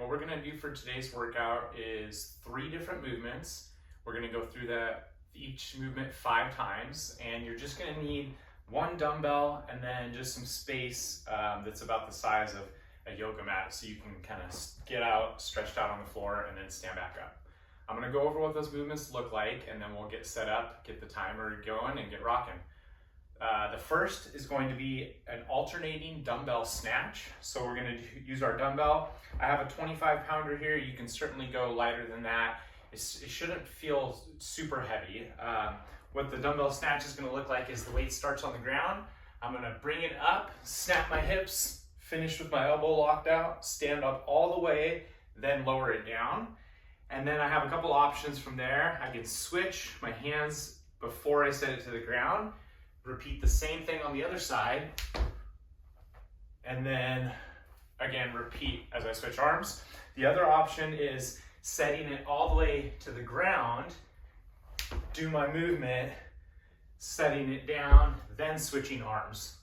what we're gonna do for today's workout is 3 different movements. We're gonna go through each movement 5 times, and you're just gonna need 1 dumbbell and then just some space that's about the size of a yoga mat, so you can kind of get out, stretched out on the floor, and then stand back up. I'm gonna go over what those movements look like, and then we'll get set up, get the timer going, and get rocking. The first is going to be an alternating dumbbell snatch. So we're going to use our dumbbell. I have a 25 pounder here. You can certainly go lighter than that. It shouldn't feel super heavy. What the dumbbell snatch is going to look like is the weight starts on the ground. I'm going to bring it up, snap my hips, finish with my elbow locked out, stand up all the way, then lower it down. And then I have a couple options from there. I can switch my hands before I set it to the ground. Repeat the same thing on the other side, and then again repeat as I switch arms. The other option is setting it all the way to the ground, do my movement, setting it down, then switching arms.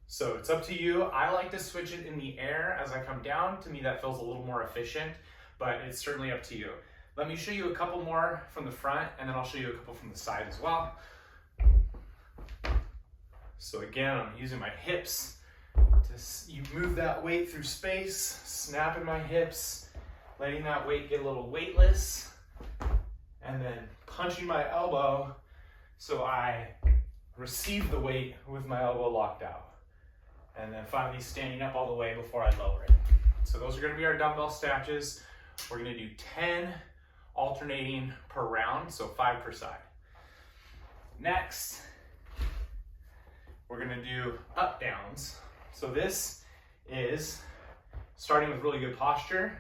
So it's up to you. I like to switch it in the air as I come down. To me, that feels a little more efficient, but it's certainly up to you. Let me show you a couple more from the front, and then I'll show you a couple from the side as well. So again, I'm using my hips you move that weight through space, snapping my hips, letting that weight get a little weightless, and then punching my elbow so I receive the weight with my elbow locked out. And then finally standing up all the way before I lower it. So those are going to be our dumbbell snatches. We're going to do 10 alternating per round, so 5 per side. Next, we're gonna do up downs. So this is starting with really good posture,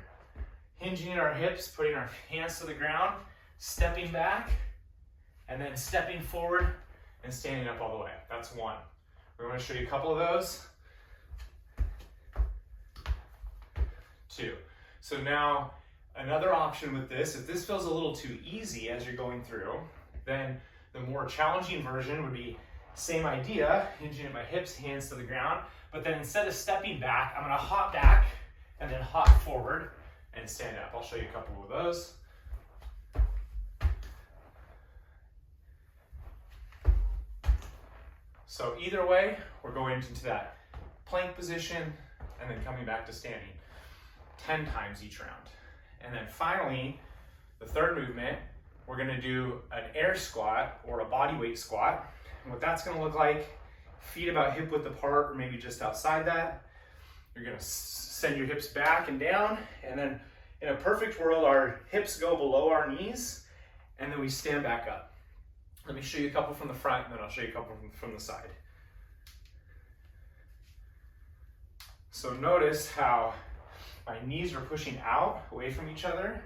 hinging in our hips, putting our hands to the ground, stepping back, and then stepping forward and standing up all the way. That's 1. We're gonna show you a couple of those. 2. So now another option with this, if this feels a little too easy as you're going through, then the more challenging version would be same idea, hinging at my hips, hands to the ground, but then instead of stepping back, I'm gonna hop back and then hop forward and stand up. I'll show you a couple of those. So either way, we're going into that plank position and then coming back to standing 10 times each round. And then finally, the third movement, we're gonna do an air squat or a body weight squat. And what that's gonna look like, feet about hip width apart or maybe just outside that. You're gonna send your hips back and down, and then in a perfect world, our hips go below our knees, and then we stand back up. Let me show you a couple from the front, and then I'll show you a couple from the side. So notice how my knees are pushing out away from each other,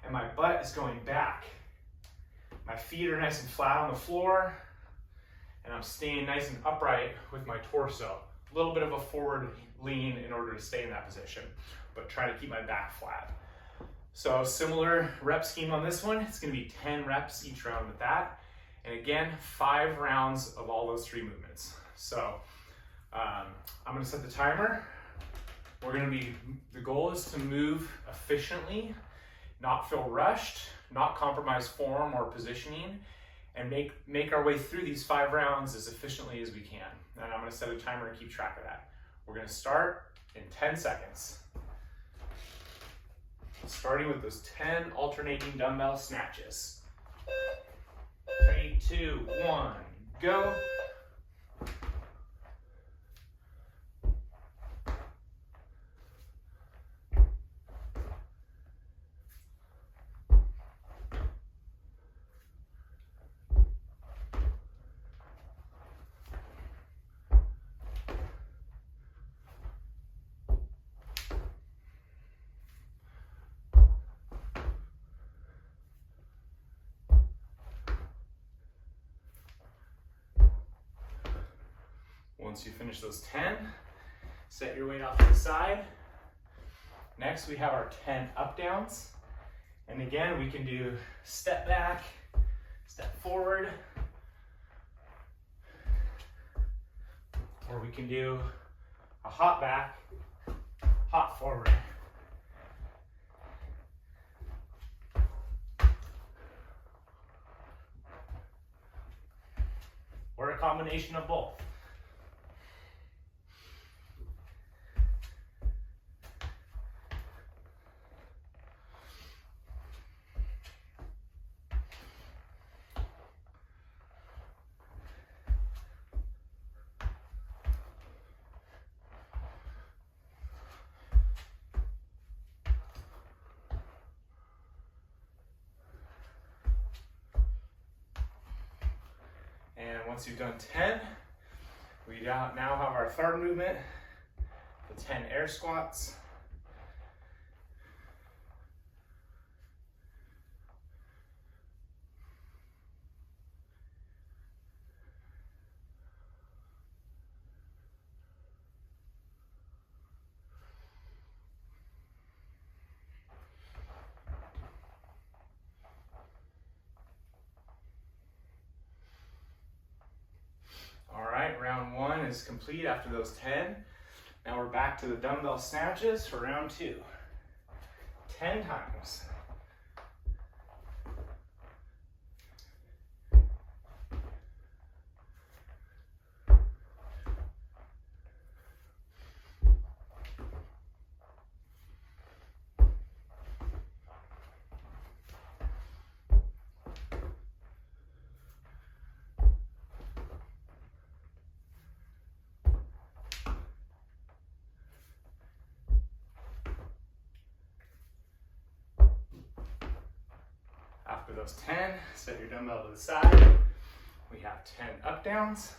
and my butt is going back. My feet are nice and flat on the floor, and I'm staying nice and upright with my torso. A little bit of a forward lean in order to stay in that position, but try to keep my back flat. So similar rep scheme on this one. It's gonna be 10 reps each round with that. And again, 5 rounds of all those 3 movements. So I'm gonna set the timer. The goal is to move efficiently, not feel rushed, not compromise form or positioning, and make our way through these 5 rounds as efficiently as we can. And I'm gonna set a timer and keep track of that. We're gonna start in 10 seconds. Starting with those 10 alternating dumbbell snatches. 3, 2, 1, go. Once you finish those 10, set your weight off to the side. Next, we have our 10 up downs. And again, we can do step back, step forward, or we can do a hop back, hop forward. combination of both. And once you've done 10, we now have our third movement, the 10 air squats. All right, round 1 is complete after those 10. Now we're back to the dumbbell snatches for round 2. 10 times. After those 10, set your dumbbell to the side. We have 10 up downs.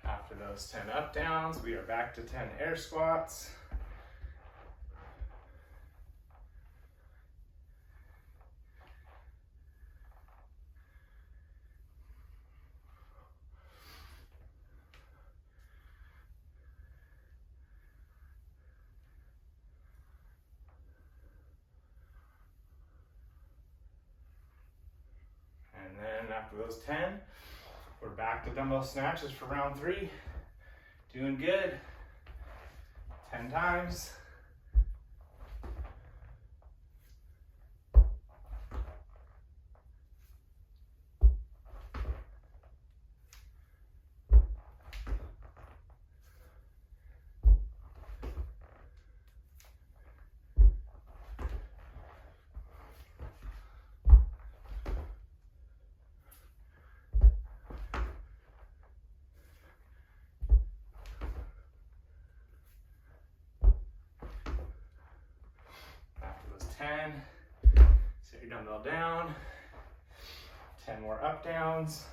After those 10 up downs, we are back to 10 air squats. And then after those 10, we're back to dumbbell snatches for round 3. Doing good. 10 times. After those 10, set your dumbbell down. 10 more up downs.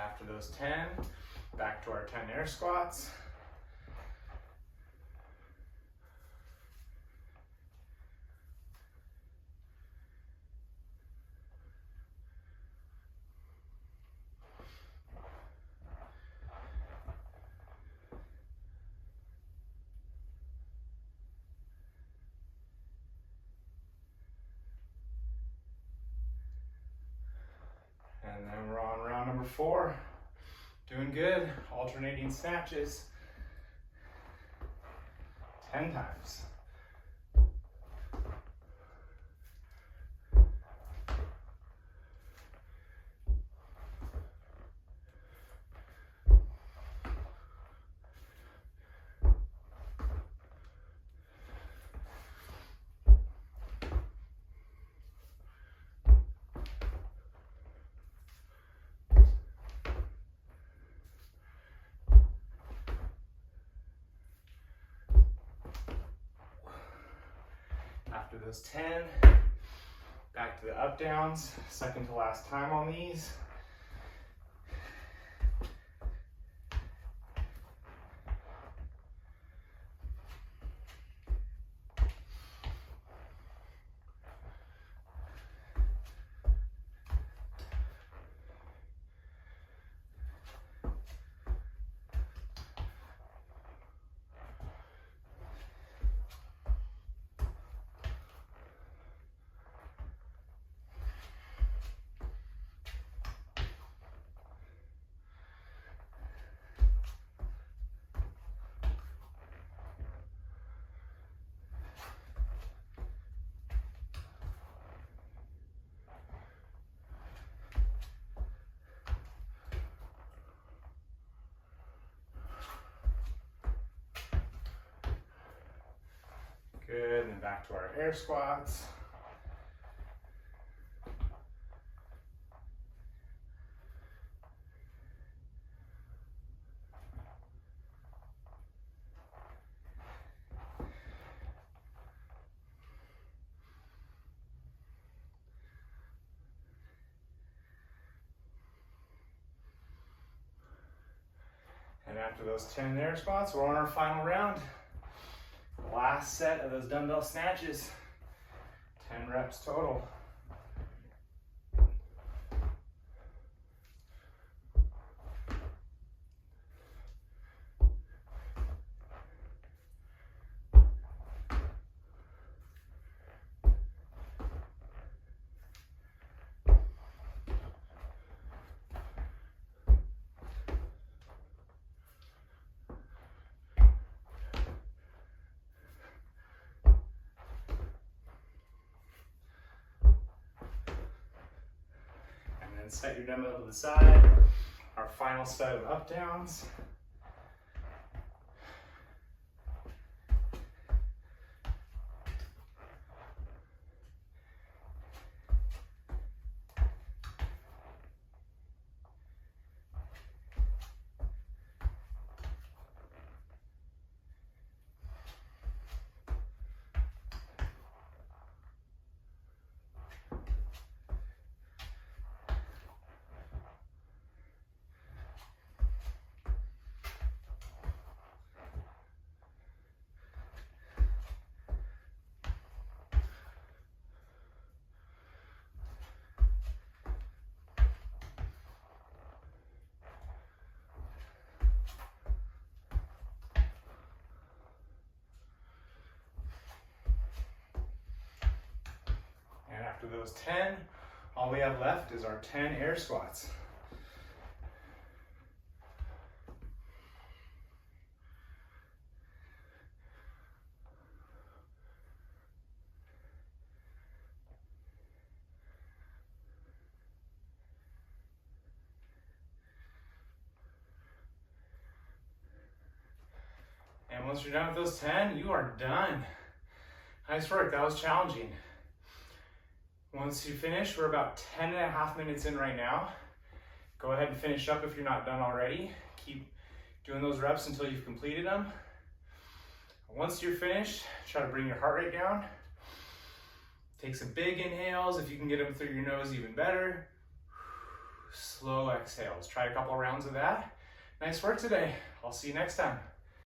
After those 10, back to our 10 air squats. Number 4, doing good, alternating snatches, 10 times. After those 10, back to the up downs, second to last time on these. Good, and then back to our air squats. And after those 10 air squats, we're on our final round. Last set of those dumbbell snatches, 10 reps total. Set your dumbbell to the side. Our final set of up downs. After those 10, all we have left is our 10 air squats. And once you're done with those 10, you are done. Nice work, that was challenging. Once you finish, we're about 10 and a half minutes in right now. Go ahead and finish up if you're not done already. Keep doing those reps until you've completed them. Once you're finished, try to bring your heart rate down. Take some big inhales. If you can get them through your nose, even better. Slow exhales. Try a couple rounds of that. Nice work today. I'll see you next time.